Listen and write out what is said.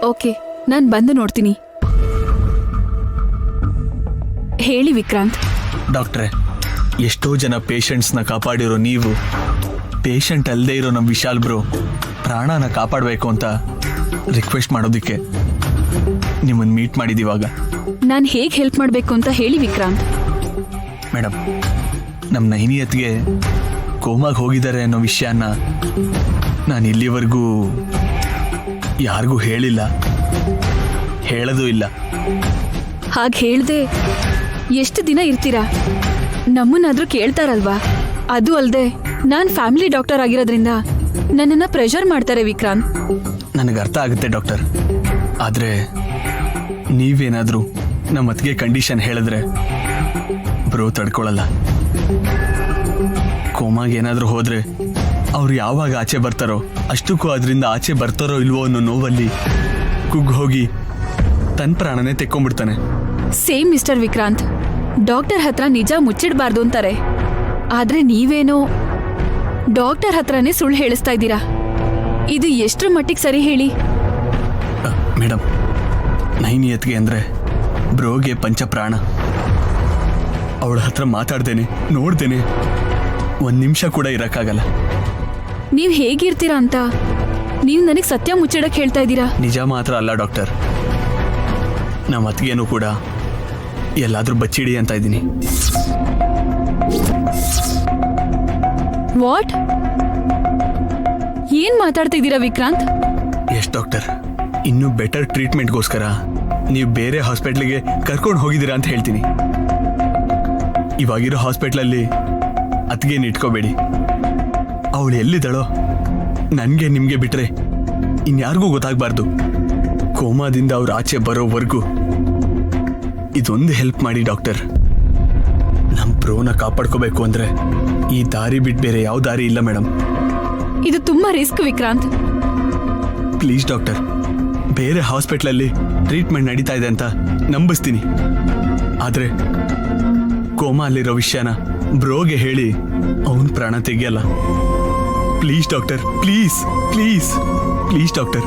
Okay, ನಾನು ಬಂದು ನೋಡ್ತೀನಿ. ಹೇಳಿ ವಿಕ್ರಾಂತ್. ಡಾಕ್ಟ್ರೆ, ಎಷ್ಟೋ ಜನ ಪೇಷಂಟ್ಸ್ನ ಕಾಪಾಡಿರೋ ನೀವು ಪೇಷಂಟ್ ಅಲ್ಲದೆ ಇರೋ ನಮ್ಮ ವಿಶಾಲ್ ಬ್ರೋ ಪ್ರಾಣನ ಕಾಪಾಡಬೇಕು ಅಂತ ರಿಕ್ವೆಸ್ಟ್ ಮಾಡೋದಕ್ಕೆ ನಿಮ್ಮನ್ನು ಮೀಟ್ ಮಾಡಿದ್ದೀವಾಗ. ನಾನು ಹೇಗೆ ಹೆಲ್ಪ್ ಮಾಡಬೇಕು ಅಂತ ಹೇಳಿ ವಿಕ್ರಾಂತ್. ಮೇಡಮ್, ನಮ್ಮ ನೈನಿಯತ್ಗೆ ಕೋಮಾಗಿ ಹೋಗಿದ್ದಾರೆ ಅನ್ನೋ ವಿಷಯನ ನಾನು ಇಲ್ಲಿವರೆಗೂ ಯಾರಿಗೂ ಹೇಳಿಲ್ಲ, ಹೇಳೋದು ಇಲ್ಲ. ಹಾಗೆ ಹೇಳ್ದೆ ಎಷ್ಟು ದಿನ ಇರ್ತೀರಾ? ನಮ್ಮನ್ನಾದ್ರೂ ಕೇಳ್ತಾರಲ್ವಾ? ಅದು ಅಲ್ಲದೆ ನಾನು ಫ್ಯಾಮಿಲಿ ಡಾಕ್ಟರ್ ಆಗಿರೋದ್ರಿಂದ ನನ್ನನ್ನು ಪ್ರೆಷರ್ ಮಾಡ್ತಾರೆ ವಿಕ್ರಾಂತ್. ನನಗೆ ಅರ್ಥ ಆಗುತ್ತೆ ಡಾಕ್ಟರ್, ಆದರೆ ನೀವೇನಾದರೂ ನಮ್ಮ ಅತ್ತಿಗೆ ಕಂಡೀಷನ್ ಹೇಳಿದ್ರೆ ಬ್ರೋ ತಡ್ಕೊಳ್ಳಲ್ಲ. ಕೋಮಾಗೆ ಏನಾದರೂ ಹೋದರೆ ಅವ್ರು ಯಾವಾಗ ಆಚೆ ಬರ್ತಾರೋ ಅಷ್ಟಕ್ಕೂ ಅದರಿಂದ ಆಚೆ ಬರ್ತಾರೋ ಇಲ್ವೋ ಅನ್ನೋ ನೋವಲ್ಲಿ ಕುಗ್ಗಿ ಹೋಗಿ ತನ್ನ ಪ್ರಾಣನೇ ತೆಕ್ಕೊಂಡ್ಬಿಡ್ತಾನೆ. ಸೇಮ್ ಮಿಸ್ಟರ್ ವಿಕ್ರಾಂತ್, ಡಾಕ್ಟರ್ ಹತ್ರ ನಿಜ ಮುಚ್ಚಿಡಬಾರ್ದು ಅಂತಾರೆ. ಆದ್ರೆ ನೀವೇನೋ ಡಾಕ್ಟರ್ ಹತ್ರನೇ ಸುಳ್ಳು ಹೇಳಿಸ್ತಾ ಇದ್ದೀರಾ. ಇದು ಎಷ್ಟರ ಮಟ್ಟಿಗೆ ಸರಿ ಹೇಳಿ? ಮೇಡಮ್, ನೈನಿಯತ್ಗೆ ಅಂದರೆ ಬ್ರೋಗೆ ಪಂಚಪ್ರಾಣ. ಅವಳ ಹತ್ರ ಮಾತಾಡ್ದೇನೆ ನೋಡ್ದೇನೆ ಒಂದು ನಿಮಿಷ ಕೂಡ ಇರೋಕ್ಕಾಗಲ್ಲ. ನೀವು ಹೇಗಿರ್ತೀರಾ ಅಂತ ನೀವು ನನಗೆ ಸತ್ಯ ಮುಚ್ಚಿಡಕ್ಕೆ ಹೇಳ್ತಾ ಇದ್ದೀರಾ? ನಿಜ ಮಾತ್ರ ಅಲ್ಲ ಡಾಕ್ಟರ್, ನಮ್ಮ ಅತ್ತಿಗೆನೂ ಕೂಡ ಎಲ್ಲಾದ್ರೂ ಬಚ್ಚಿಡಿ ಅಂತ ಇದ್ದೀನಿ. ವಾಟ್? ಏನ್ ಮಾತಾಡ್ತಾ ಇದ್ದೀರಾ ವಿಕ್ರಾಂತ್? ಎಸ್ ಡಾಕ್ಟರ್, ಇನ್ನೂ ಬೆಟರ್ ಟ್ರೀಟ್ಮೆಂಟ್ಗೋಸ್ಕರ ನೀವು ಬೇರೆ ಹಾಸ್ಪಿಟ್ಲಿಗೆ ಕರ್ಕೊಂಡು ಹೋಗಿದ್ದೀರಾ ಅಂತ ಹೇಳ್ತೀನಿ. ಇವಾಗಿರೋ ಹಾಸ್ಪಿಟ್ಲಲ್ಲಿ ಅತ್ತಿಗೆನ ಇಟ್ಕೋಬೇಡಿ. ಅವಳು ಎಲ್ಲಿದ್ದಾಳೋ ನನಗೆ ನಿಮಗೆ ಬಿಟ್ರೆ ಇನ್ಯಾರಿಗೂ ಗೊತ್ತಾಗಬಾರ್ದು. ಕೋಮಾದಿಂದ ಅವ್ರು ಆಚೆ ಬರೋವರೆಗೂ ಇದೊಂದು ಹೆಲ್ಪ್ ಮಾಡಿ ಡಾಕ್ಟರ್. ನಮ್ಮ ಬ್ರೋನ ಕಾಪಾಡ್ಕೋಬೇಕು ಅಂದರೆ ಈ ದಾರಿ ಬಿಟ್ಟು ಬೇರೆ ಯಾವ ದಾರಿ ಇಲ್ಲ ಮೇಡಮ್. ಇದು ತುಂಬಾ ರಿಸ್ಕ್ ವಿಕ್ರಾಂತ್. ಪ್ಲೀಸ್ ಡಾಕ್ಟರ್, ಬೇರೆ ಹಾಸ್ಪಿಟ್ಲಲ್ಲಿ ಟ್ರೀಟ್ಮೆಂಟ್ ನಡೀತಾ ಇದೆ ಅಂತ ನಂಬಿಸ್ತೀನಿ. ಆದರೆ ಕೋಮಾ ಅಲ್ಲಿರೋ ವಿಷಯನ ಬ್ರೋಗೆ ಹೇಳಿ ಅವನ ಪ್ರಾಣ ತೆಗಿಯಲ್ಲ. Please doctor, please please please doctor.